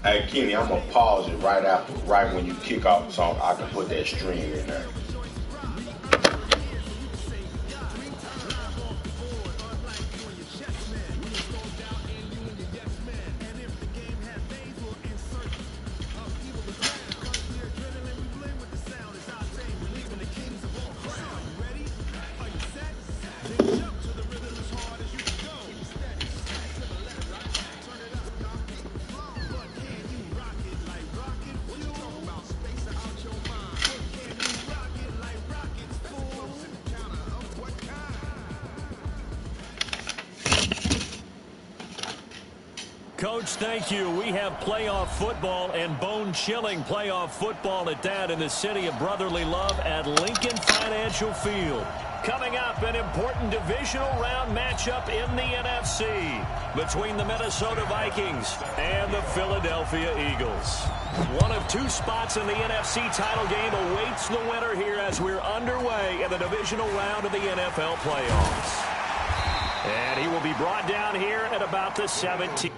Hey, Kenny, I'm going to pause it right when you kick off so I can put that stream in there. Coach, thank you. We have playoff football and bone-chilling playoff football at that in the city of brotherly love at Lincoln Financial Field. Coming up, an important divisional round matchup in the NFC between the Minnesota Vikings and the Philadelphia Eagles. One of two spots in the NFC title game awaits the winner here as we're underway in the divisional round of the NFL playoffs. And he will be brought down here at about the 17th.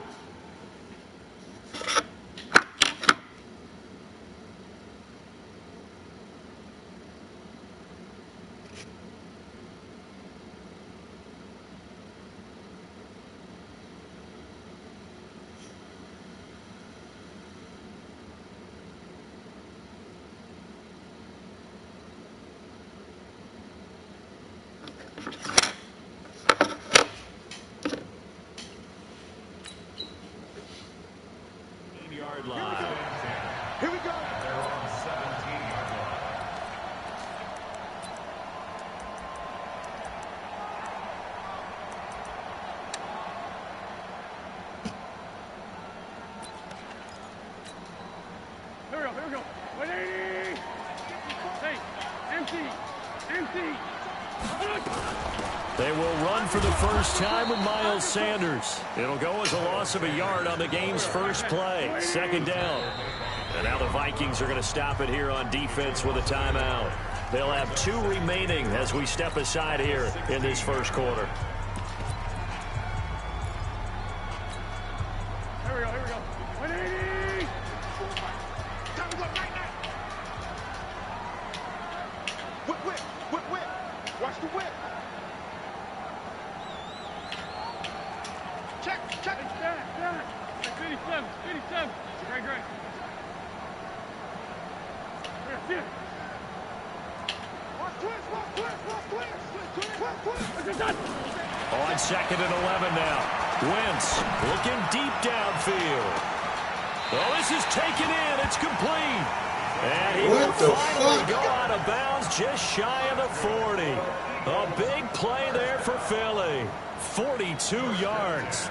Here we go. They're on the 17-yard line. Here we go. 180. Hey, empty. They will run for the first time with Miles Sanders. It'll go as a loss of a yard on the game's first play. Second down. And now the Vikings are going to stop it here on defense with a timeout. They'll have 2 remaining as we step aside here in this first quarter. Here we go. 180. Time to go right now. Whip. Watch the whip. Check. Back. 87. Great. Here. On second and 11 now. Wentz looking deep downfield. Well, this is taken in. It's complete. And he will finally go out of bounds just shy of the 40. A big play there for Philly. 42 yards.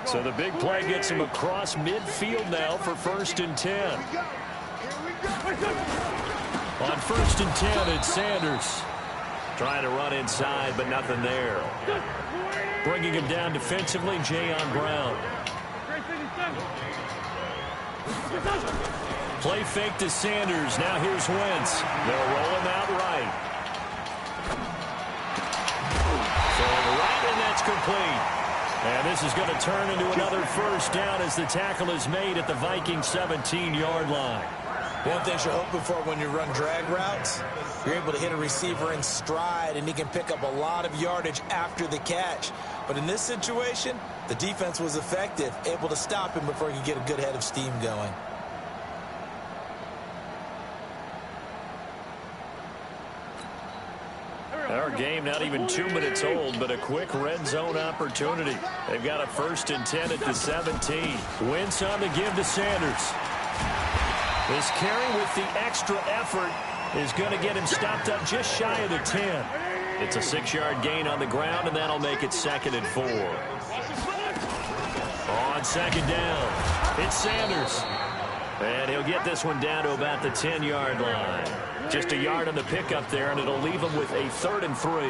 So the big play gets him across midfield now for 1st and 10. On 1st and 10, it's Sanders. Trying to run inside, but nothing there. Bringing him down defensively, Jayon Brown. Play fake to Sanders. Now here's Wentz. They'll roll him out right. Throwing right, and that's complete. And this is going to turn into another first down as the tackle is made at the Vikings 17-yard line. One thing you're hoping for when you run drag routes, you're able to hit a receiver in stride, and he can pick up a lot of yardage after the catch. But in this situation, the defense was effective, able to stop him before he could get a good head of steam going. Our game not even 2 minutes old, but a quick red zone opportunity. They've got a 1st and 10 at the 17. Wentz on the give to Sanders. This carry with the extra effort is going to get him stopped up just shy of the 10. It's a 6-yard gain on the ground, and that'll make it 2nd and 4. On 2nd down, it's Sanders. And he'll get this one down to about the 10-yard line. Just a yard on the pickup there, and it'll leave him with a 3rd and 3.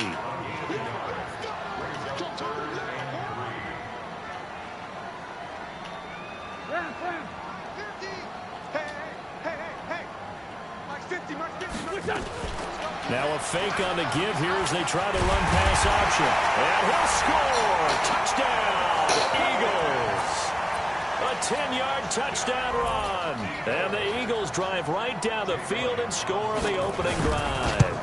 Now a fake on the give here as they try the run-pass option. And he'll score! Touchdown! Eagles. A 10-yard touchdown run. And the Eagles drive right down the field and score the opening drive.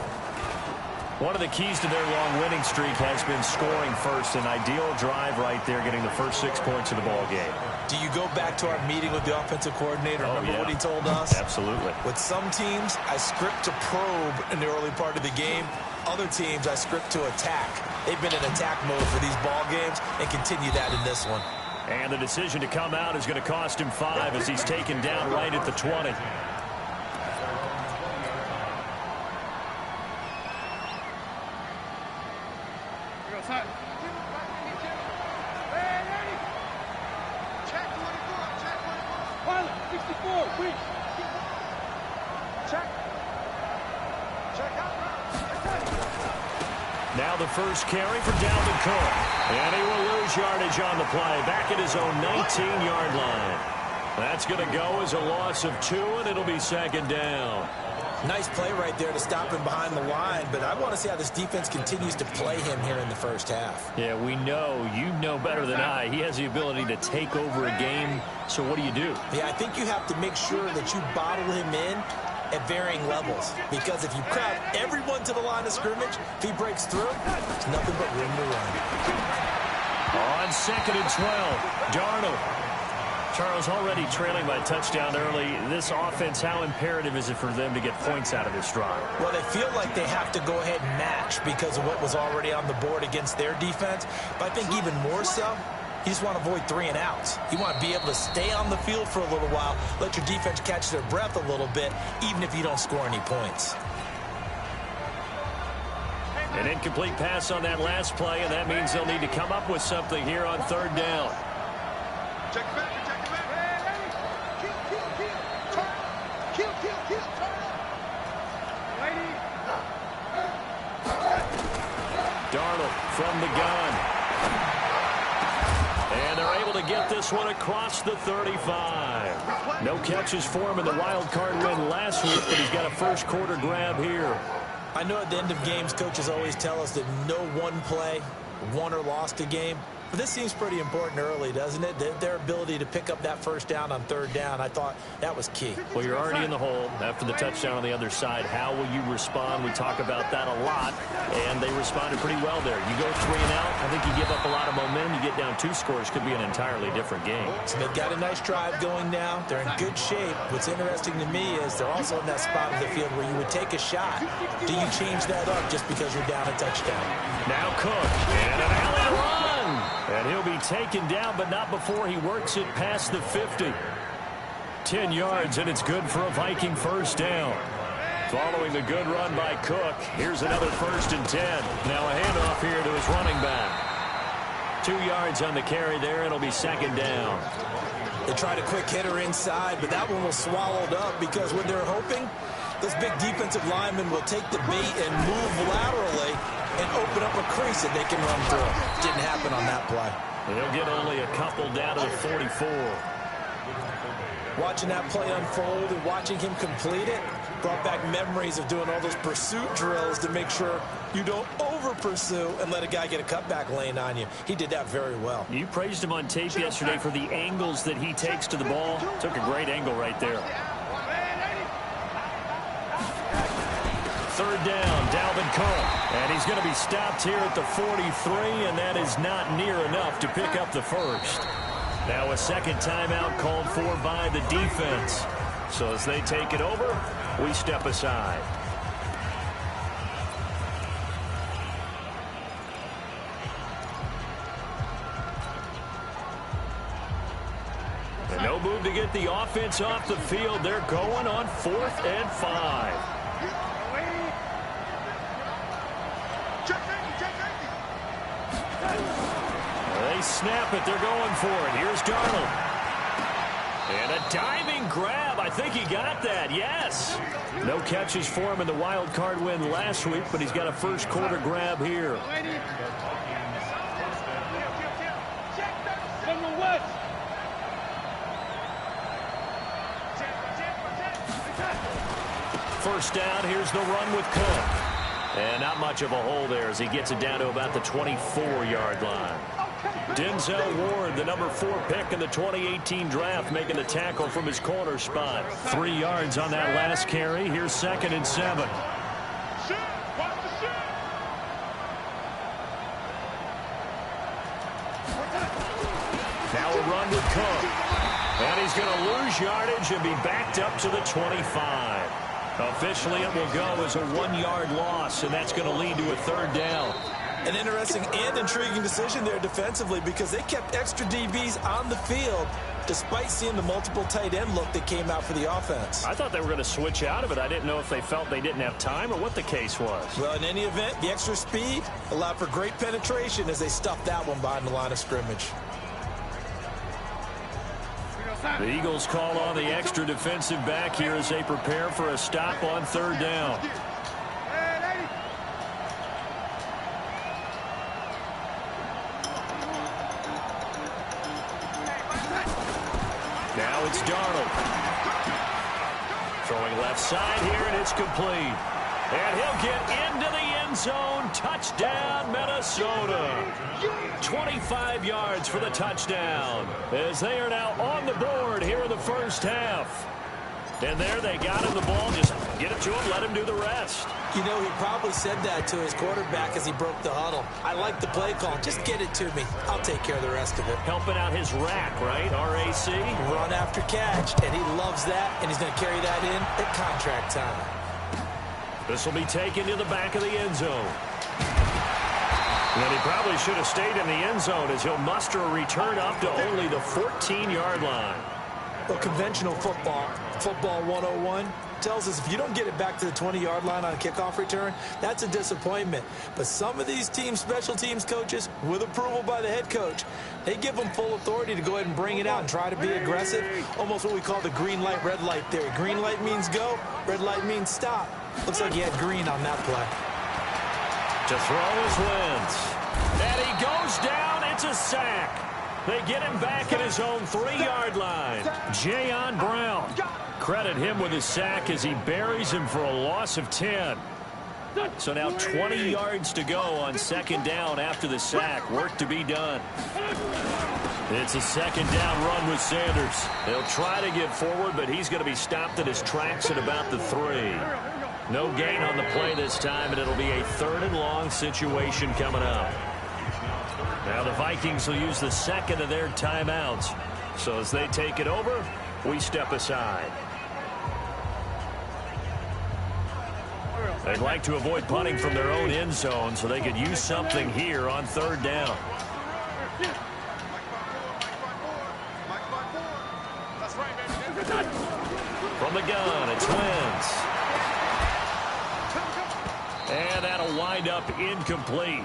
One of the keys to their long winning streak has been scoring first. An ideal drive right there, getting the first 6 points of the ball game. Do you go back to our meeting with the offensive coordinator? Remember what he told us? Absolutely. With some teams, I script to probe in the early part of the game. Other teams, I script to attack. They've been in attack mode for these ball games and continue that in this one. And the decision to come out is going to cost him 5 as he's taken down right at the 20. Now the first carry for Dalvin Cook. And he will lose yardage on the play. Back at his own 19-yard line. That's going to go as a loss of 2, and it'll be second down. Nice play right there to stop him behind the line, but I want to see how this defense continues to play him here in the first half. Yeah, we know. You know better than I. He has the ability to take over a game, so what do you do? Yeah, I think you have to make sure that you bottle him in at varying levels, because if you crowd everyone to the line of scrimmage, if he breaks through, there's nothing but room to run. On 2nd and 12, Darnold. Charles, already trailing by touchdown early. This offense, how imperative is it for them to get points out of this drive? Well, they feel like they have to go ahead and match because of what was already on the board against their defense. But I think even more so, you just want to avoid 3 and outs. You want to be able to stay on the field for a little while, let your defense catch their breath a little bit, even if you don't score any points. An incomplete pass on that last play, and that means they'll need to come up with something here on 3rd down. Check it back. Darnold from the gun. And they're able to get this one across the 35. No catches for him in the wild card win last week, but he's got a first quarter grab here. I know at the end of games, coaches always tell us that no one play won or lost a game. But this seems pretty important early, doesn't it? Their ability to pick up that first down on 3rd down, I thought that was key. Well, you're already in the hole after the touchdown on the other side. How will you respond? We talk about that a lot, and they responded pretty well there. You go 3 and out, I think you give up a lot of momentum. You get down 2 scores, could be an entirely different game. So they've got a nice drive going now. They're in good shape. What's interesting to me is they're also in that spot of the field where you would take a shot. Do you change that up just because you're down a touchdown? Now Cook, and an alley run. And he'll be taken down, but not before he works it past the 50. 10 yards, and it's good for a Viking first down. Following the good run by Cook, here's another 1st and 10. Now a handoff here to his running back. 2 yards on the carry there, and it'll be 2nd down. They tried a quick hitter inside, but that one was swallowed up because when they're hoping, this big defensive lineman will take the bait and move laterally and open up a crease that they can run through. Didn't happen on that play. They'll get only a couple down to the 44. Watching that play unfold and watching him complete it brought back memories of doing all those pursuit drills to make sure you don't over-pursue and let a guy get a cutback lane on you. He did that very well. You praised him on tape yesterday for the angles that he takes to the ball. Took a great angle right there. 3rd down, Dalvin Cook. And he's going to be stopped here at the 43, and that is not near enough to pick up the first. Now a second timeout called for by the defense. So as they take it over, we step aside. And no move to get the offense off the field. They're going on 4th and 5. They snap it. They're going for it. Here's Darnold. And a diving grab. I think he got that. Yes. No catches for him in the wild card win last week, but he's got a first quarter grab here. First down. Here's the run with Cook. And not much of a hole there as he gets it down to about the 24-yard line. Denzel Ward, the number 4 pick in the 2018 draft, making the tackle from his corner spot. 3 yards on that last carry. Here's 2nd and 7. Now a run with Cook. And he's going to lose yardage and be backed up to the 25. Officially, it will go as a 1-yard loss, and that's going to lead to a 3rd down. An interesting and intriguing decision there defensively because they kept extra DBs on the field despite seeing the multiple tight end look that came out for the offense. I thought they were going to switch out of it. I didn't know if they felt they didn't have time or what the case was. Well, in any event, the extra speed allowed for great penetration as they stuffed that one behind the line of scrimmage. The Eagles call on the extra defensive back here as they prepare for a stop on 3rd down. Now it's Darnold. Throwing left side here, and it's complete. And he'll get into the end zone. Touchdown, Minnesota. 25 yards for the touchdown as they are now on the board here in the first half. And there they got him the ball. Just get it to him, let him do the rest. You know, he probably said that to his quarterback as he broke the huddle. I like the play call. Just get it to me. I'll take care of the rest of it. Helping out his rack, right? RAC. Run after catch, and he loves that, and he's going to carry that in at contract time. This will be taken to the back of the end zone. And he probably should have stayed in the end zone as he'll muster a return up to only the 14-yard line. Well, conventional football 101, tells us if you don't get it back to the 20-yard line on a kickoff return, that's a disappointment. But some of these special teams coaches, with approval by the head coach, they give them full authority to go ahead and bring it out and try to be aggressive, almost what we call the green light, red light theory. Green light means go, red light means stop. Looks like he had green on that play. To throw his Wentz. And he goes down. It's a sack. They get him back at his own 3-yard line. Jayon Brown. Credit him with his sack as he buries him for a loss of 10. So now 20 yards to go on 2nd down after the sack. Work to be done. It's a 2nd down run with Sanders. They'll try to get forward, but he's going to be stopped at his tracks at about the 3. No gain on the play this time, and it'll be a 3rd and long situation coming up. Now the Vikings will use the 2nd of their timeouts. So as they take it over, we step aside. They'd like to avoid punting from their own end zone so they could use something here on 3rd down. From the gun, it's Wentz. And that'll wind up incomplete.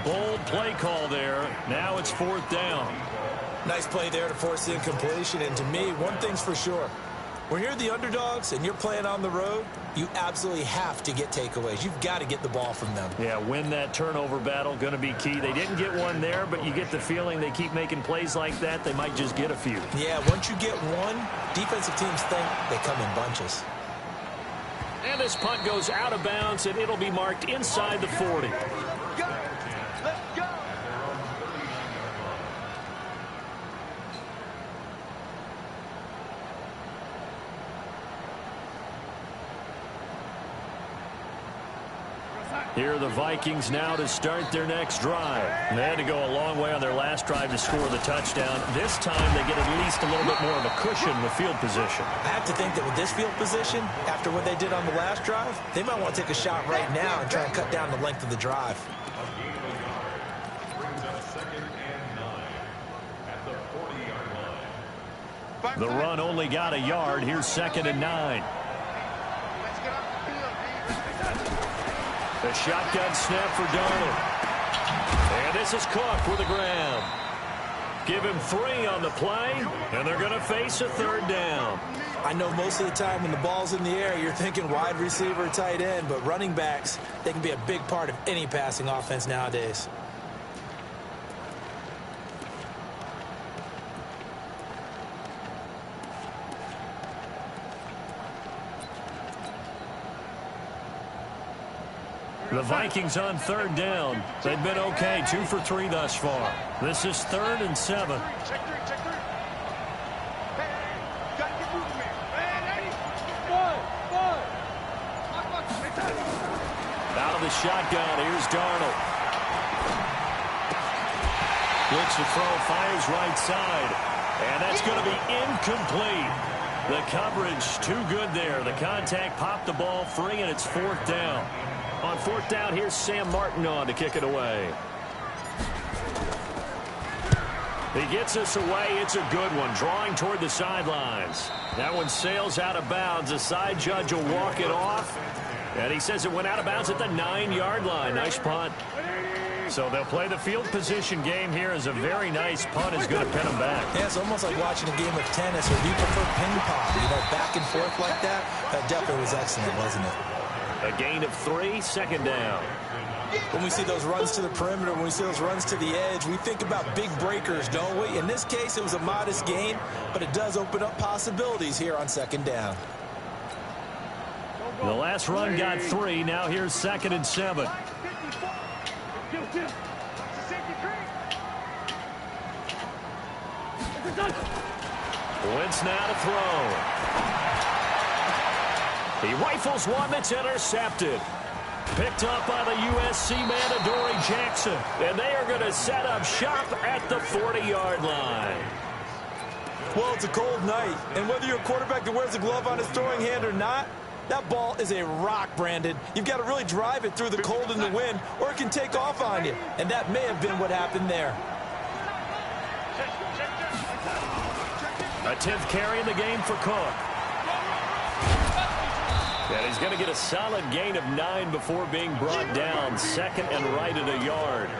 Bold play call there. Now it's 4th down. Nice play there to force the incompletion. And to me, one thing's for sure. When you're the underdogs and you're playing on the road, you absolutely have to get takeaways. You've got to get the ball from them. Yeah, win that turnover battle, going to be key. They didn't get one there, but you get the feeling they keep making plays like that, they might just get a few. Yeah, once you get one, defensive teams think they come in bunches. And this punt goes out of bounds, and it'll be marked inside the 40. Here are the Vikings now to start their next drive. They had to go a long way on their last drive to score the touchdown. This time they get at least a little bit more of a cushion with field position. I have to think that with this field position, after what they did on the last drive, they might want to take a shot right now and try and cut down the length of the drive. The run only got a yard. Here's 2nd and 9. The shotgun snap for Darnold. And this is Cook with the grab. Give him 3 on the play, and they're going to face a 3rd down. I know most of the time when the ball's in the air, you're thinking wide receiver, tight end, but running backs, they can be a big part of any passing offense nowadays. The Vikings on third down. They've been okay, 2 for 3 thus far. This is 3rd and 7. Check three. Hey, gotta get moving, man. Hey, Out of the shotgun, here's Darnold. Looks to throw, fires right side. And that's going to be incomplete. The coverage too good there. The contact popped the ball free, and it's 4th down. On 4th down, here's Sam Martin on to kick it away. He gets us away. It's a good one, drawing toward the sidelines. That one sails out of bounds. The side judge will walk it off. And he says it went out of bounds at the 9-yard line. Nice punt. So they'll play the field position game here as a very nice punt is going to pin them back. Yeah, it's almost like watching a game of tennis, or do you prefer ping pong? You know, back and forth like that? That definitely was excellent, wasn't it? A gain of 3, 2nd down. When we see those runs to the perimeter, when we see those runs to the edge, we think about big breakers, don't we? In this case, it was a modest gain, but it does open up possibilities here on 2nd down. The last run got 3. Now here's 2nd and 7. Wentz now to throw. He rifles one that's intercepted. Picked up by the USC man, Adoree Jackson. And they are going to set up shop at the 40-yard line. Well, it's a cold night, and whether you're a quarterback that wears a glove on his throwing hand or not, that ball is a rock, Brandon. You've got to really drive it through the cold and the wind, or it can take off on you. And that may have been what happened there. A 10th carry in the game for Cook. And he's going to get a solid gain of 9 before being brought down. 2nd and right at a yard.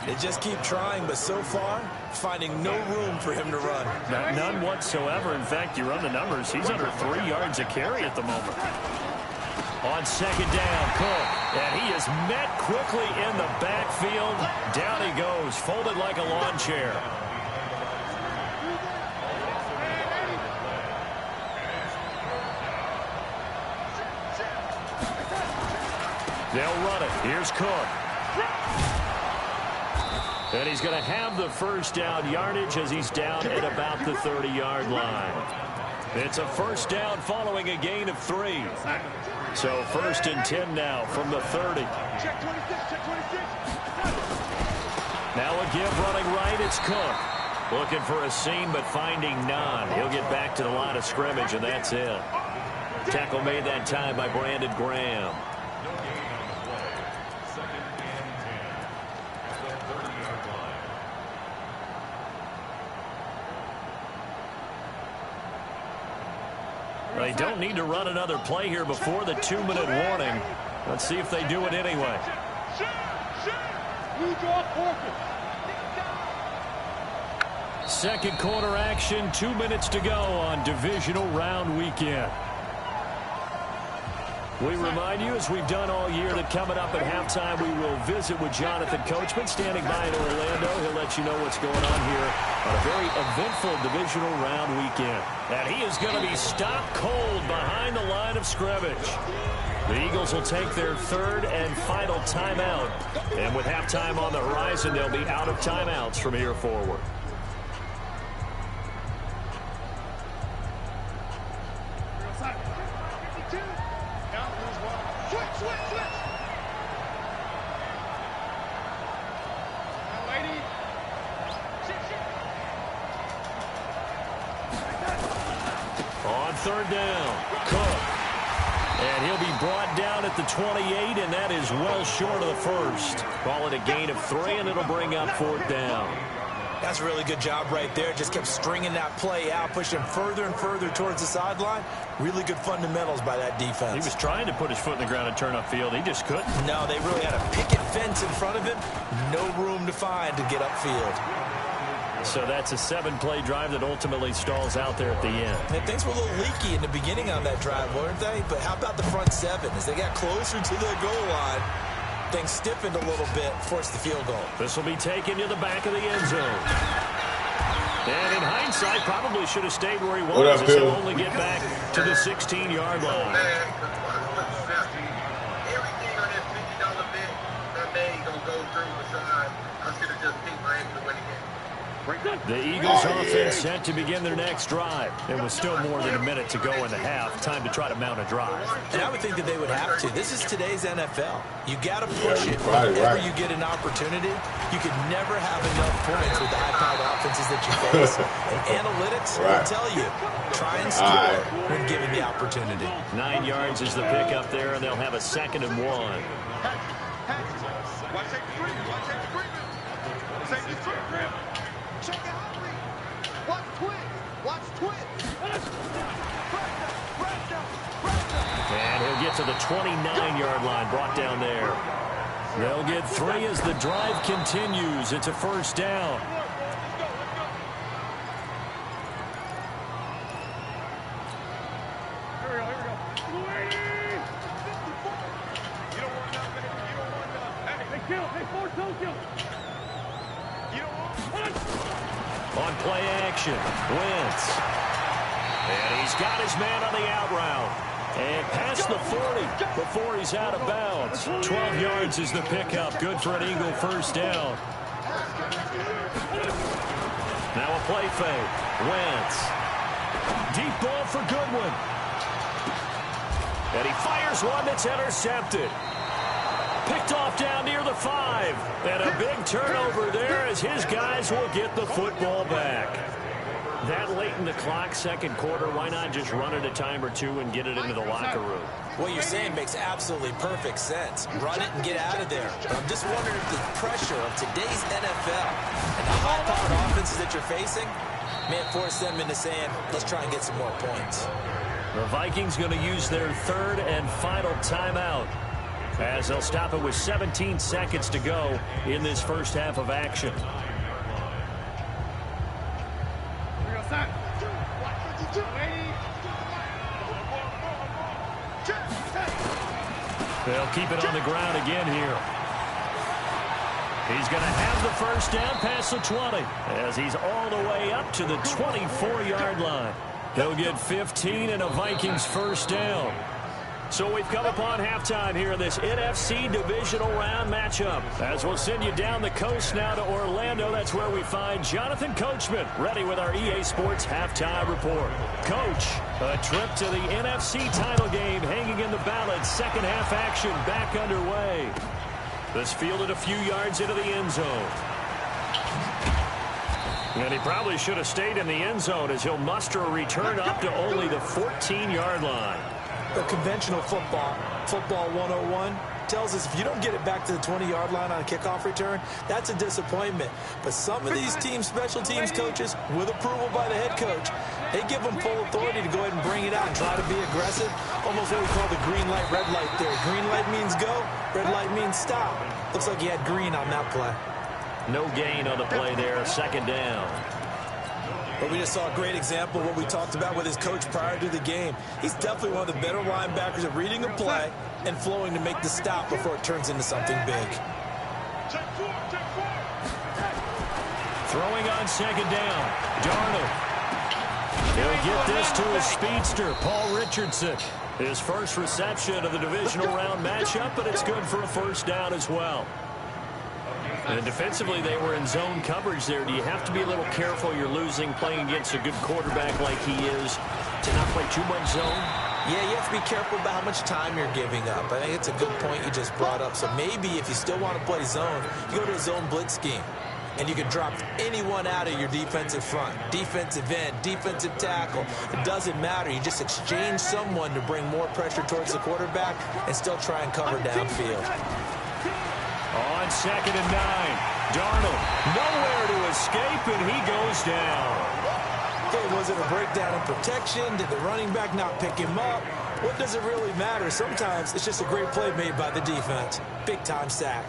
They just keep trying, but so far, finding no room for him to run. None whatsoever. In fact, you run the numbers. He's under 3 yards a carry at the moment. On 2nd down, Cook. And he is met quickly in the backfield. Down he goes, folded like a lawn chair. They'll run it. Here's Cook. And he's going to have the first down yardage as he's down at about the 30-yard line. It's a first down following a gain of 3. So 1st and 10 now from the 30. Now a give running right. It's Cook. Looking for a seam but finding none. He'll get back to the line of scrimmage, and that's it. Tackle made that time by Brandon Graham. They don't need to run another play here before the 2-minute warning. Let's see if they do it anyway. Second quarter action, 2 minutes to go on divisional round weekend. We remind you, as we've done all year, that coming up at halftime, we will visit with Jonathan Coachman, standing by in Orlando. He'll let you know what's going on here on a very eventful divisional round weekend. And he is going to be stopped cold behind the line of scrimmage. The Eagles will take their 3rd and final timeout. And with halftime on the horizon, they'll be out of timeouts from here forward. On 3rd down, Cook. And he'll be brought down at the 28, and that is well short of the first. Call it a gain of 3, and it'll bring up 4th down. That's a really good job right there. Just kept stringing that play out, pushing him further and further towards the sideline. Really good fundamentals by that defense. He was trying to put his foot in the ground and turn upfield. He just couldn't. No, they really had a picket fence in front of him. No room to find to get upfield. So that's a 7-play drive that ultimately stalls out there at the end. And things were a little leaky in the beginning on that drive, weren't they? But how about the front 7? As they got closer to the goal line, things stiffened a little bit, forced the field goal. This will be taken to the back of the end zone. And in hindsight, probably should have stayed where he was. He'll only get back to the 16-yard line. The Eagles offense set to begin their next drive. It was still more than a minute to go in the half. Time to try to mount a drive. And I would think that they would have to. This is today's NFL. You got to push it whenever you get an opportunity. You could never have enough points with the high-powered offenses that you face. And analytics will tell you, try and score when given the opportunity. 9 yards is the pickup there, and they'll have a 2nd and 1. Watch that screaming. Watch that screaming. Safety screaming. Check it out. Watch twins. Watch twins. And he'll get to the 29-yard line, brought down there. They'll get 3 as the drive continues. It's a 1st down. On play action, Wentz. And he's got his man on the out route. And past the 40 before he's out of bounds. 12 yards is the pickup. Good for an Eagle 1st down. Now a play fake. Wentz. Deep ball for Goodwin. And he fires one that's intercepted. Picked off down near the 5. And a big turnover there as his guys will get the football back. That late in the clock, 2nd quarter, why not just run it a time or two and get it into the locker room? What you're saying makes absolutely perfect sense. Run it and get out of there. But I'm just wondering if the pressure of today's NFL and the high-powered offenses that you're facing may force them into saying, let's try and get some more points. The Vikings going to use their 3rd and final timeout, as they'll stop it with 17 seconds to go in this first half of action. They'll keep it on the ground again here. He's going to have the 1st down past the 20 as he's all the way up to the 24-yard line. He'll get 15 and a Vikings 1st down. So we've come upon halftime here in this NFC divisional round matchup. As we'll send you down the coast now to Orlando, that's where we find Jonathan Coachman, ready with our EA Sports halftime report. Coach, a trip to the NFC title game hanging in the balance. 2nd half action back underway. This fielded a few yards into the end zone. And he probably should have stayed in the end zone as he'll muster a return up to only the 14-yard line. The conventional football 101, tells us if you don't get it back to the 20-yard line on a kickoff return, that's a disappointment. But some of these team special teams coaches, with approval by the head coach, they give them full authority to go ahead and bring it out and try to be aggressive. Almost what we call the green light, red light there. Green light means go, red light means stop. Looks like he had green on that play. No gain on the play there, 2nd down. But we just saw a great example of what we talked about with his coach prior to the game. He's definitely one of the better linebackers at reading a play and flowing to make the stop before it turns into something big. Throwing on 2nd down, Darnold. He'll get this to his speedster, Paul Richardson. His first reception of the divisional round matchup, but it's good for a 1st down as well. And defensively, they were in zone coverage there. Do you have to be a little careful? You're losing playing against a good quarterback like he is to not play too much zone? Yeah, you have to be careful about how much time you're giving up. I think it's a good point you just brought up. So maybe if you still want to play zone, you go to a zone blitz scheme. And you can drop anyone out of your defensive front. Defensive end, defensive tackle. It doesn't matter. You just exchange someone to bring more pressure towards the quarterback and still try and cover downfield. On 2nd and 9, Darnold nowhere to escape, and he goes down. Okay, was it a breakdown in protection? Did the running back not pick him up? What does it really matter? Sometimes it's just a great play made by the defense. Big-time sack.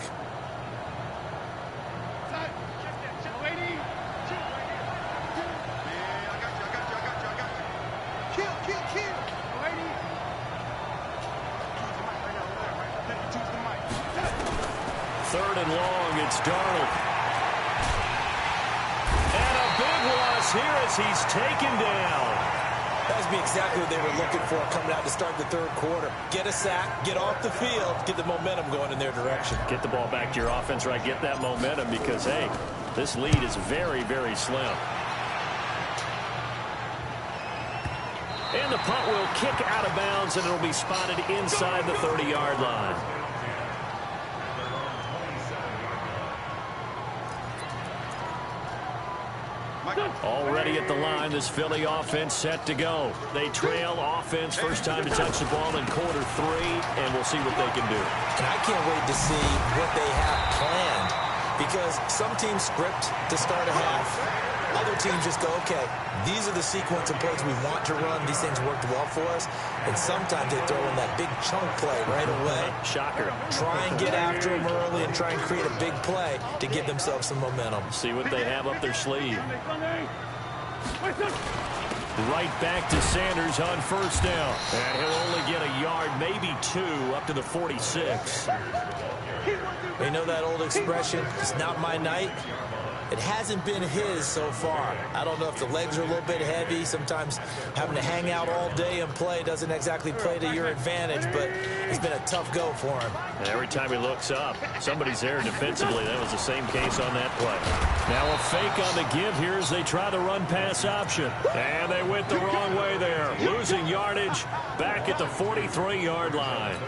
Third and long, it's Darnold. And a big loss here as he's taken down. That would be exactly what they were looking for coming out to start the 3rd quarter. Get a sack, get off the field, get the momentum going in their direction. Get the ball back to your offense, right? Get that momentum because, hey, This lead is very, very slim. And the punt will kick out of bounds, and it'll be spotted inside the 30-yard line. Already at the line, this Philly offense set to go. They trail offense, first time to touch the ball in quarter 3, and we'll see what they can do. And I can't wait to see what they have planned, because some teams script to start a half. Other teams just go, okay, these are the sequence of plays we want to run. These things worked well for us. And sometimes they throw in that big chunk play right away. Shocker. Try and get after them early and try and create a big play to give themselves some momentum. See what they have up their sleeve. Right back to Sanders on first down. And he'll only get a yard, maybe 2, up to the 46. You know that old expression, it's not my night? It hasn't been his so far. I don't know if the legs are a little bit heavy. Sometimes having to hang out all day and play doesn't exactly play to your advantage, but it's been a tough go for him. And every time he looks up, somebody's there defensively. That was the same case on that play. Now a fake on the give here as they try the run-pass option. And they went the wrong way there. Losing yardage back at the 43-yard line.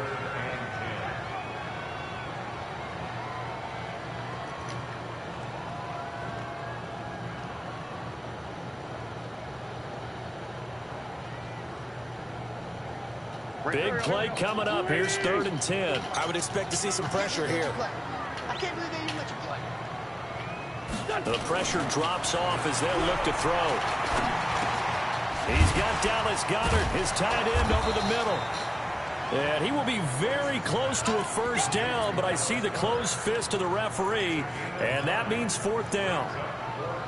Big play coming up. Here's 3rd and 10. I would expect to see some pressure here. I can't believe they even let you play. The pressure drops off as they'll look to throw. He's got Dallas Goedert, his tight end, over the middle. And he will be very close to a first down, but I see the closed fist of the referee, and that means 4th down.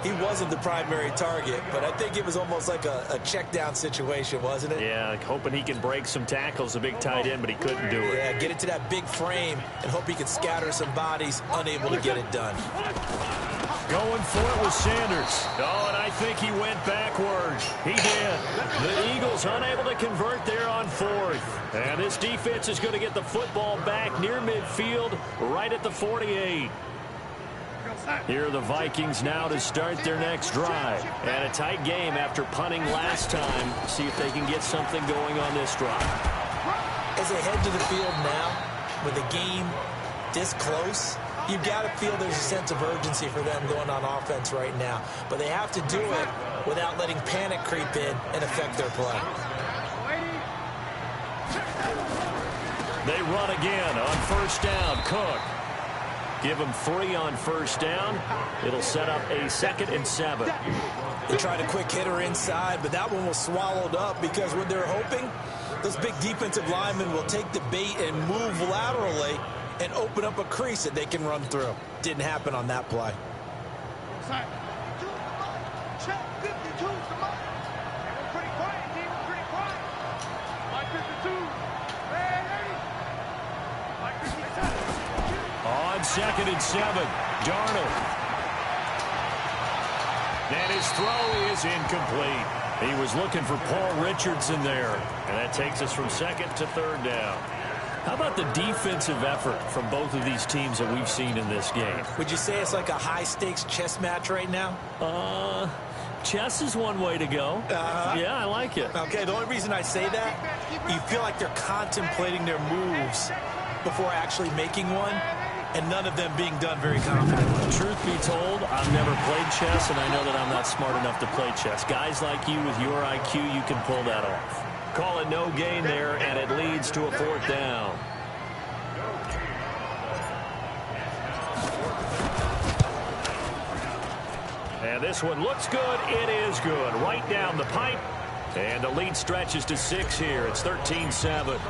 He wasn't the primary target, but I think it was almost like a check down situation, wasn't it? Yeah, like hoping he can break some tackles, a big tight end, but he couldn't do it. Yeah, get it to that big frame and hope he can scatter some bodies, unable to get it done. Going for it with Sanders. Oh, and I think he went backwards. He did. The Eagles unable to convert there on 4th. And this defense is going to get the football back near midfield, right at the 48. Here are the Vikings now to start their next drive. And a tight game after punting last time. See if they can get something going on this drive. As they head to the field now, with the game this close, you've got to feel there's a sense of urgency for them going on offense right now. But they have to do it without letting panic creep in and affect their play. They run again on first down. Cook. Give them 3 on first down. It'll set up a 2nd and 7. They tried a quick hitter inside, but that one was swallowed up because what they're hoping, those big defensive linemen will take the bait and move laterally and open up a crease that they can run through. Didn't happen on that play. Check 52's the money. We're pretty quiet, team. We're pretty quiet. Mike 52. Mike 52. On 2nd and 7, Darnold. And his throw is incomplete. He was looking for Paul Richardson there. And that takes us from 2nd to 3rd down. How about the defensive effort from both of these teams that we've seen in this game? Would you say it's like a high-stakes chess match right now? Chess is one way to go. Yeah, I like it. Okay, the only reason I say that, you feel like they're contemplating their moves before actually making one, and none of them being done very confidently. Truth be told, I've never played chess, and I know that I'm not smart enough to play chess. Guys like you with your IQ, you can pull that off. Call it no gain there, and it leads to a 4th down. And this one looks good. It is good. Right down the pipe. And the lead stretches to 6 here. It's 13-7.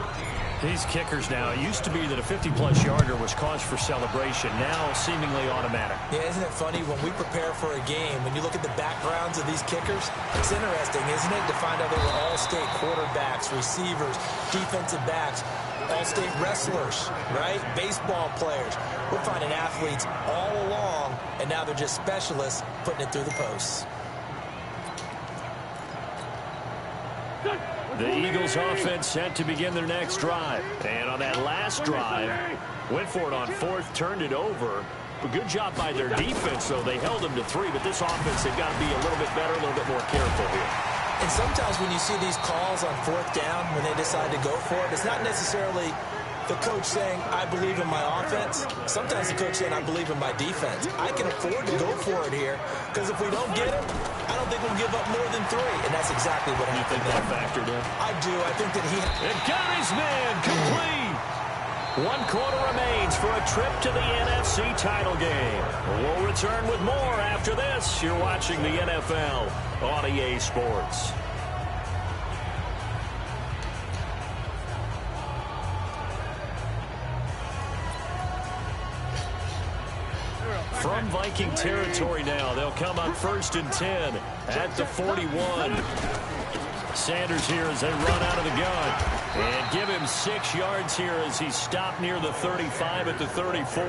These kickers now, it used to be that a 50-plus yarder was cause for celebration. Now seemingly automatic. Yeah, isn't it funny when we prepare for a game, when you look at the backgrounds of these kickers, it's interesting, isn't it, to find out they were all-state quarterbacks, receivers, defensive backs, all-state wrestlers, right? Baseball players. We're finding athletes all along, and now they're just specialists putting it through the posts. The Eagles offense set to begin their next drive. And on that last drive, went for it on 4th, turned it over, A good job by their defense, though. They held them to 3, but this offense, they've got to be a little bit better, a little bit more careful here. And sometimes when you see these calls on 4th down, when they decide to go for it, it's not necessarily the coach saying, I believe in my offense. Sometimes the coach saying, I believe in my defense. I can afford to go for it here, because if we don't get it, I don't think we'll give up more than 3. And that's exactly what happened. You think that factored in? I do. I think that he... It got his man complete. 1 quarter remains for a trip to the NFC title game. We'll return with more after this. You're watching the NFL on EA Sports. From Viking territory now, they'll come up 1st and 10 at the 41. Sanders here as they run out of the gun. And give him 6 yards here as he stopped near the 35 at the 34.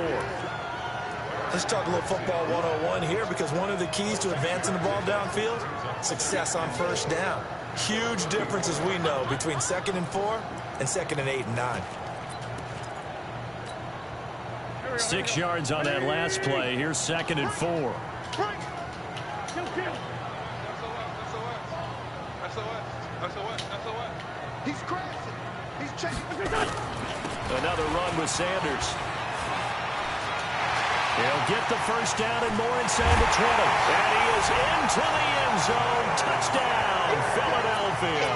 Let's talk a little football 101 here, because one of the keys to advancing the ball downfield, success on 1st down. Huge difference, as we know, between 2nd and 4 and 2nd and 8 and 9. 6 yards on that last play. Here's 2nd and 4. He's crashing. He's chasing. Another run with Sanders. He'll get the 1st down and more inside the 20. And he is into the end zone. Touchdown, Philadelphia.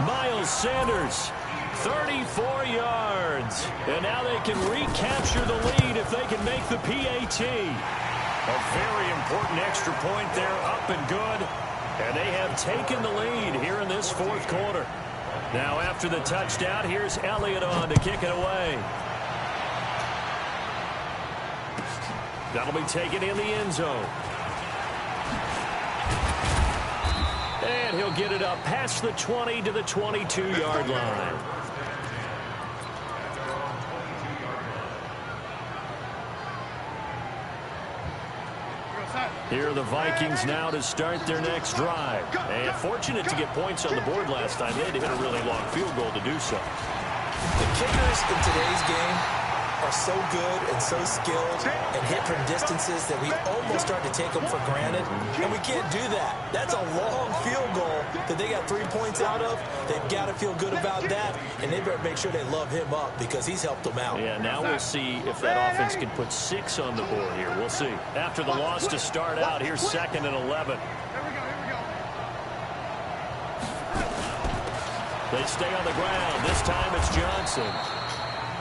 Miles Sanders, 34 yards. And now they can recapture the lead if they can make the PAT. A very important extra point there, up and good. And they have taken the lead here in this 4th quarter. Now after the touchdown, here's Elliott on to kick it away. That'll be taken in the end zone. And he'll get it up past the 20 to the 22-yard line. Here are the Vikings now to start their next drive. And fortunate to get points on the board last time. They had to hit a really long field goal to do so. The kickers in today's game are so good and so skilled and hit from distances that we almost start to take them for granted. And we can't do that. That's a long field goal that they got 3 points out of. They've got to feel good about that, and they better make sure they love him up, because he's helped them out. Yeah, now we'll see if that offense can put 6 on the board here. We'll see. After the loss to start out, here's 2nd and 11. They stay on the ground. This time it's Johnson.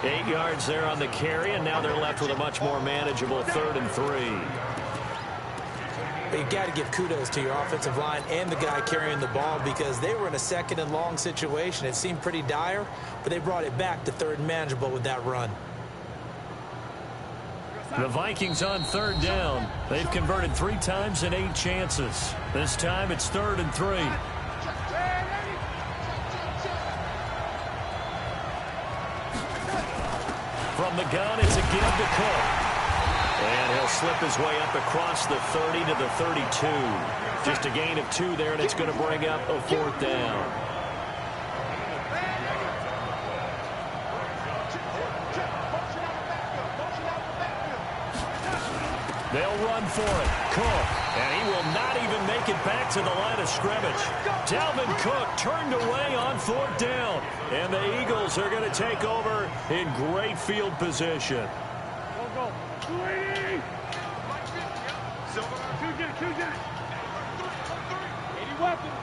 8 yards there on the carry, and now they're left with a much more manageable 3rd and 3. You've got to give kudos to your offensive line and the guy carrying the ball, because they were in a 2nd and long situation. It seemed pretty dire, but they brought it back to 3rd and manageable with that run. The Vikings on 3rd down. They've converted 3 times in 8 chances. This time it's 3rd and 3. From the gun, it's a give to Cook. And he'll slip his way up across the 30 to the 32. Just a gain of 2 there, and it's going to bring up a 4th down. They'll run for it. Cook. And he will not even make it back to the line of scrimmage. Dalvin Cook turned away on 4th down. And the Eagles are going to take over in great field position. Go. 280. Two get. 80 weapons.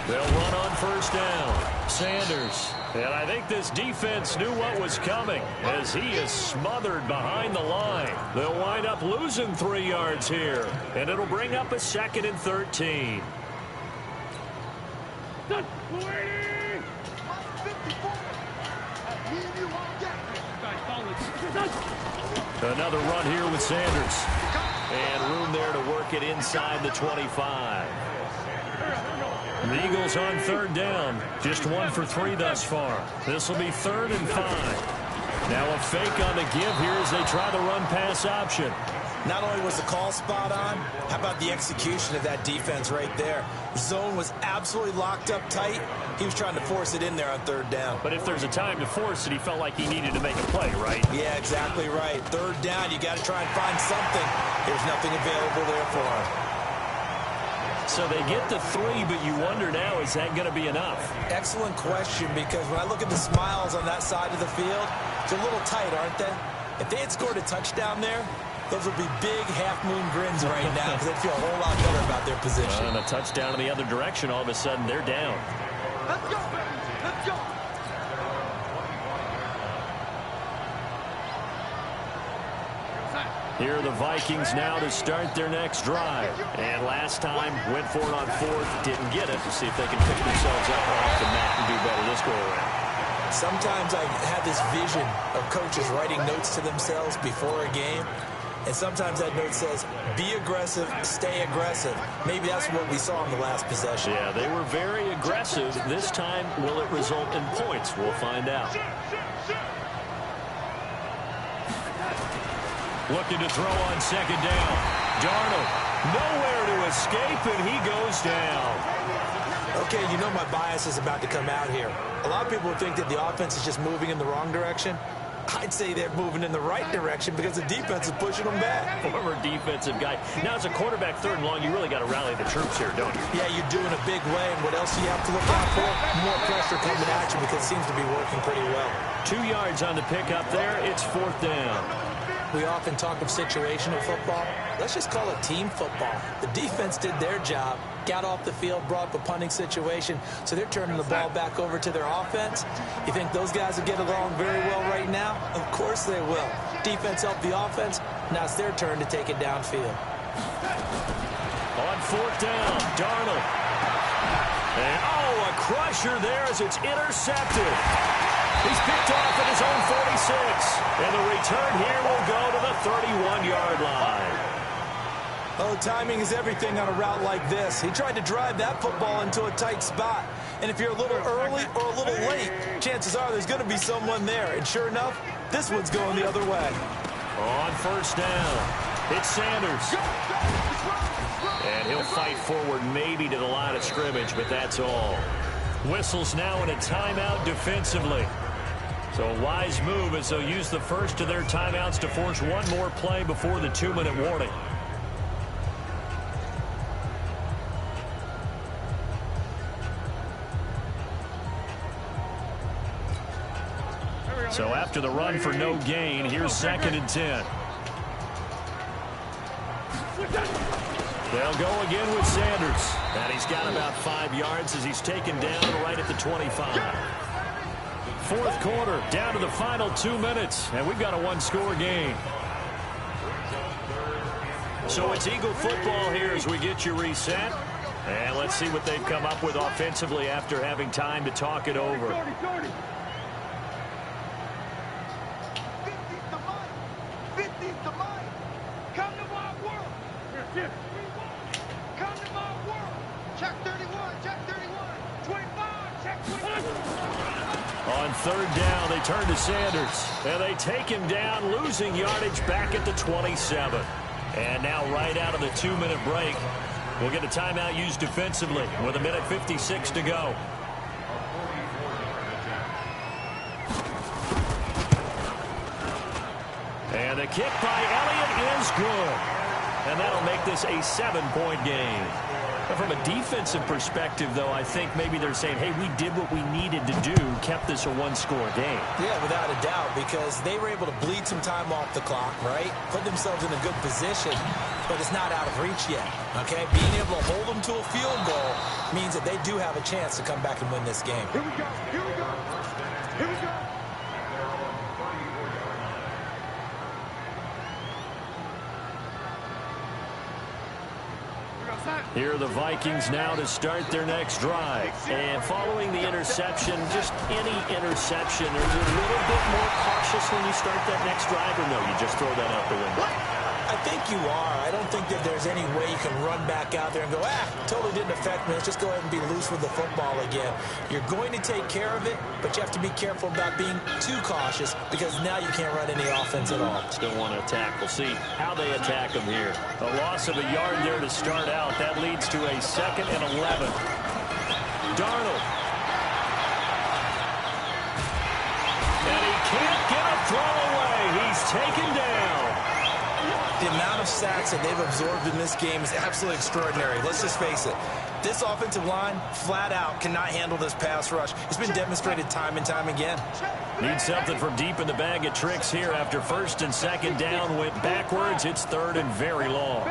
They'll run on 1st down. Sanders. And I think this defense knew what was coming, as he is smothered behind the line. They'll wind up losing 3 yards here, and it'll bring up a 2nd and 13. Another run here with Sanders. And room there to work it inside the 25. The Eagles on 3rd down. Just 1 for 3 thus far. This will be 3rd and 5. Now a fake on the give here as they try the run pass option. Not only was the call spot on, how about the execution of that defense right there? Zone was absolutely locked up tight. He was trying to force it in there on third down. But if there's a time to force it, he felt like he needed to make a play, right? Yeah, exactly right. Third down, you got to try and find something. There's nothing available there for him. So they get the 3, but you wonder now, is that going to be enough? Excellent question, because when I look at the smiles on that side of the field, they're a little tight, aren't they? If they had scored a touchdown there, those would be big half-moon grins right now because they'd feel a whole lot better about their position. And a touchdown in the other direction, all of a sudden they're down. Let's go, baby. Let's go. Here are the Vikings now to start their next drive. And last time, went for it on 4th, didn't get it. See if they can pick themselves up off the mat and do better this go-around. Sometimes I have this vision of coaches writing notes to themselves before a game. And sometimes that note says, be aggressive, stay aggressive. Maybe that's what we saw in the last possession. Yeah, they were very aggressive. This time, will it result in points? We'll find out. Looking to throw on second down. Darnold, nowhere to escape, and he goes down. Okay, you know my bias is about to come out here. A lot of people think that the offense is just moving in the wrong direction. I'd say they're moving in the right direction because the defense is pushing them back. Former defensive guy. Now, as a quarterback, 3rd and long, you really got to rally the troops here, don't you? Yeah, you do in a big way. And what else do you have to look out for? More pressure coming at you because it seems to be working pretty well. 2 yards on the pickup there. It's 4th down. We often talk of situational football. Let's just call it team football. The defense did their job, got off the field, brought up a punting situation, so they're turning the ball back over to their offense. You think those guys will get along very well right now? Of course they will. Defense helped the offense. Now it's their turn to take it downfield. On 4th down, Darnold. And, a crusher there as it's intercepted. He's picked off at his own 46. And the return here will go to the 31-yard line. Oh, timing is everything on a route like this. He tried to drive that football into a tight spot. And if you're a little early or a little late, chances are there's going to be someone there. And sure enough, this one's going the other way. On 1st down, it's Sanders. And he'll fight forward maybe to the line of scrimmage, but that's all. Whistles now in a timeout defensively. So a wise move as they'll use the first of their timeouts to force one more play before the 2-minute warning. So after the run for no gain, here's 2nd and 10. They'll go again with Sanders. And he's got about 5 yards as he's taken down right at the 25. 4th quarter, down to the final 2 minutes, and we've got a 1-score game. So it's Eagle football here as we get you reset. And let's see what they've come up with offensively after having time to talk it over. 50's the money. 50's the money. Come to my world. Come to my world. Check 31. Check 31. 25. Check 25. On 3rd down, they turn to Sanders, and they take him down, losing yardage back at the 27. And now right out of the 2-minute break, we'll get a timeout used defensively with 1:56 to go. And the kick by Elliott is good. And that'll make this a 7-point game. But from a defensive perspective, though, I think maybe they're saying, hey, we did what we needed to do, kept this a 1-score game. Yeah, without a doubt, because they were able to bleed some time off the clock, right? Put themselves in a good position, but it's not out of reach yet, okay? Being able to hold them to a field goal means that they do have a chance to come back and win this game. Here we go. Here we go. Here we go. Here are the Vikings now to start their next drive. And following the interception, just any interception, are you a little bit more cautious when you start that next drive, or no, you just throw that out the window? I think you are. I don't think that there's any way you can run back out there and go, totally didn't affect me. Let's just go ahead and be loose with the football again. You're going to take care of it, but you have to be careful about being too cautious because now you can't run any offense at all. Still want to attack. We'll see how they attack him here. A loss of a yard there to start out. That leads to a 2nd and 11. Darnold. And he can't get a throw away. He's taken down. The amount of sacks that they've absorbed in this game is absolutely extraordinary. Let's just face it. This offensive line, flat out, cannot handle this pass rush. It's been demonstrated time and time again. Need something from deep in the bag of tricks here after 1st and 2nd down went backwards. It's 3rd and very long.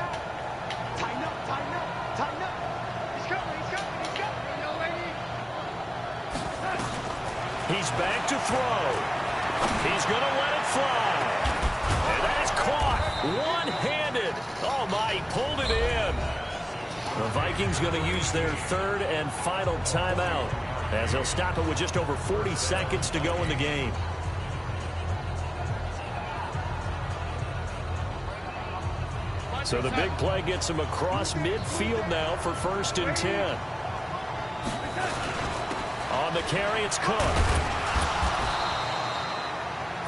Tighten up, tighten up, tighten up. He's coming, he's coming, he's coming. No lady. He's back to throw. He's going to let it fly. And that is caught one-handed. Oh, my, he pulled it in. The Vikings going to use their 3rd and final timeout as they'll stop it with just over 40 seconds to go in the game. So the big play gets him across midfield now for 1st and 10. On the carry, it's Cook.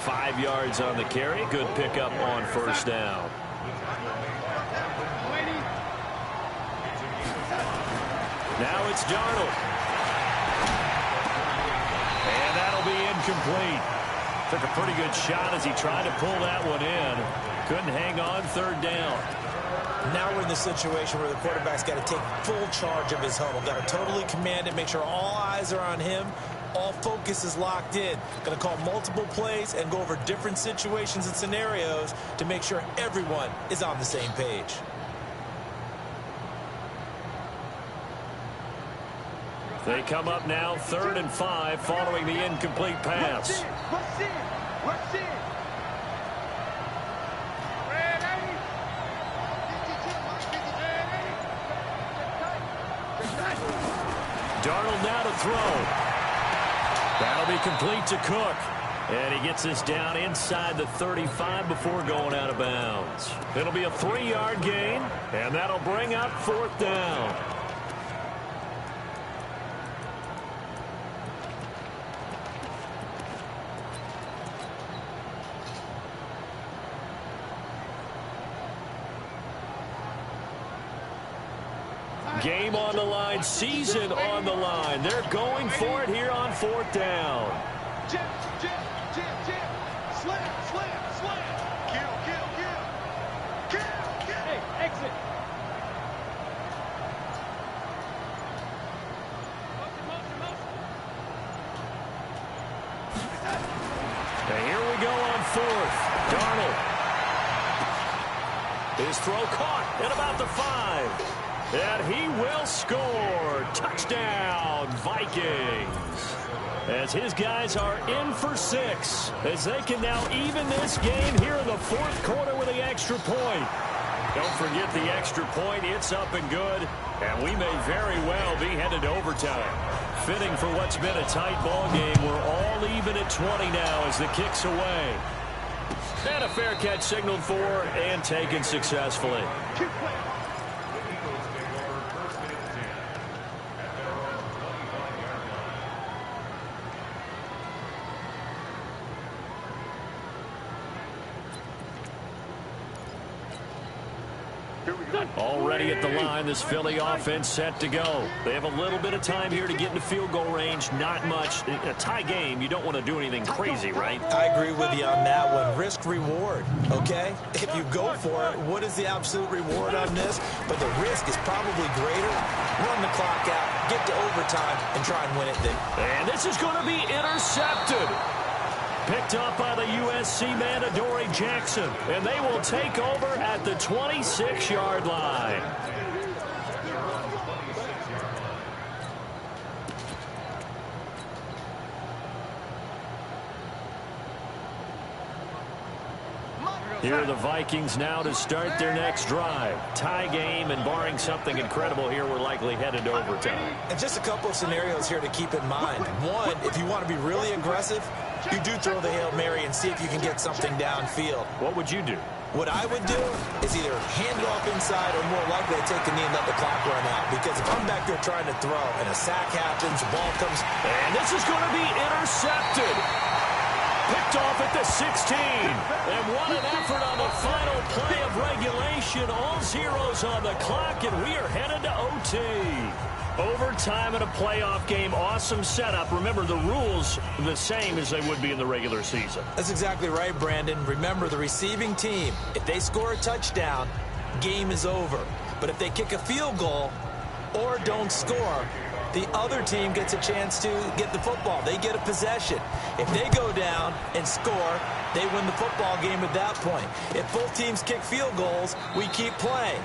5 yards on the carry. Good pickup on 1st down. Now it's Darnold. And that'll be incomplete. Took a pretty good shot as he tried to pull that one in. Couldn't hang on 3rd down. Now we're in the situation where the quarterback's got to take full charge of his huddle. Got to totally command it, make sure all eyes are on him. All focus is locked in. Going to call multiple plays and go over different situations and scenarios to make sure everyone is on the same page. They come up now 3rd and 5 following the incomplete pass. Rush in, rush in. Darnold now to throw. That'll be complete to Cook. And he gets this down inside the 35 before going out of bounds. It'll be a 3-yard gain, and that'll bring up 4th down. Game on the line, season on the line. They're going for it here on 4th down. Jim, Jim, Jim, Jim. Slam, slam, slam. Kill, kill, kill. Kill, kill. Hey, exit. Motion, motion, motion. And here we go on 4th. Darnold. His throw caught at about the 5. And he will score. Touchdown, Vikings. As his guys are in for 6. As they can now even this game here in the 4th quarter with the extra point. Don't forget the extra point. It's up and good. And we may very well be headed to overtime. Fitting for what's been a tight ball game. We're all even at 20 now as the kick's away. And a fair catch signaled for and taken successfully. Already at the line, this Philly offense set to go. They have a little bit of time here to get into field goal range. Not much. A tie game, you don't want to do anything crazy, right? I agree with you on that one. Risk reward, okay? If you go for it, what is the absolute reward on this? But the risk is probably greater. Run the clock out, get to overtime, and try and win it then. And this is going to be intercepted. Picked up by the USC man, Adoree Jackson. And they will take over at the 26-yard line. Here are the Vikings now to start their next drive. Tie game, and barring something incredible here, we're likely headed to overtime. And just a couple of scenarios here to keep in mind. One, if you want to be really aggressive, you do throw the Hail Mary and see if you can get something downfield. What would you do? What I would do is either hand it off inside or more likely to take a knee and let the clock run out. Because if I'm back there trying to throw and a sack happens, the ball comes. And this is going to be intercepted. Picked off at the 16. And what an effort on the final play of regulation. All zeros on the clock, and we are headed to OT. Overtime in a playoff game, awesome setup. Remember, the rules the same as they would be in the regular season. That's exactly right, Brandon. Remember, the receiving team, if they score a touchdown, game is over. But if they kick a field goal or don't score, the other team gets a chance to get the football. They get a possession. If they go down and score, they win the football game at that point. If both teams kick field goals, we keep playing.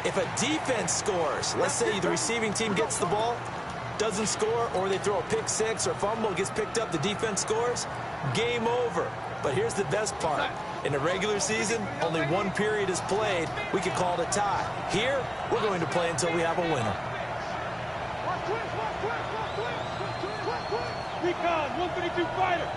If a defense scores, let's say the receiving team gets the ball, doesn't score, or they throw a pick six or fumble, gets picked up, the defense scores, game over. But here's the best part. In the regular season, only one period is played. We could call it a tie. Here, we're going to play until we have a winner. Recon, 132 fighter.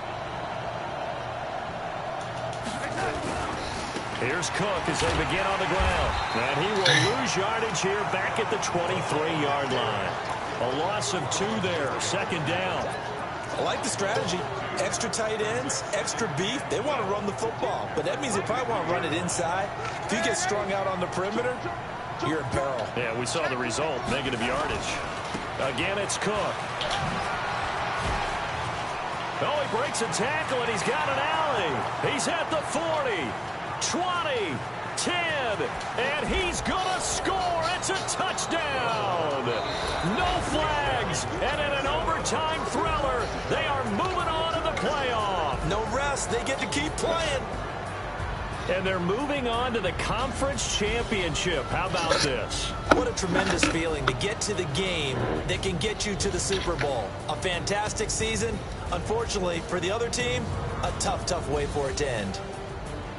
Here's Cook as they begin on the ground. And he will lose yardage here back at the 23-yard line. A loss of 2 there, second down. I like the strategy. Extra tight ends, extra beef. They want to run the football, but that means they probably want to run it inside. If you get strung out on the perimeter, you're in peril. Yeah, we saw the result, negative yardage. Again, it's Cook. Oh, he breaks a tackle, and he's got an alley. He's at the 40, 20, 10, and he's going to score. It's a touchdown. No flags, and in an overtime thriller, they are moving on to the playoff. No rest. They get to keep playing. And they're moving on to the conference championship. How about this? What a tremendous feeling to get to the game that can get you to the Super Bowl. A fantastic season. Unfortunately, for the other team, a tough, tough way for it to end.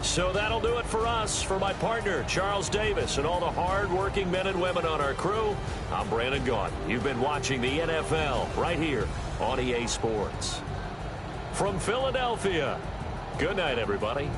So that'll do it for us. For my partner, Charles Davis, and all the hard-working men and women on our crew, I'm Brandon Gaudin. You've been watching the NFL right here on EA Sports. From Philadelphia, good night, everybody.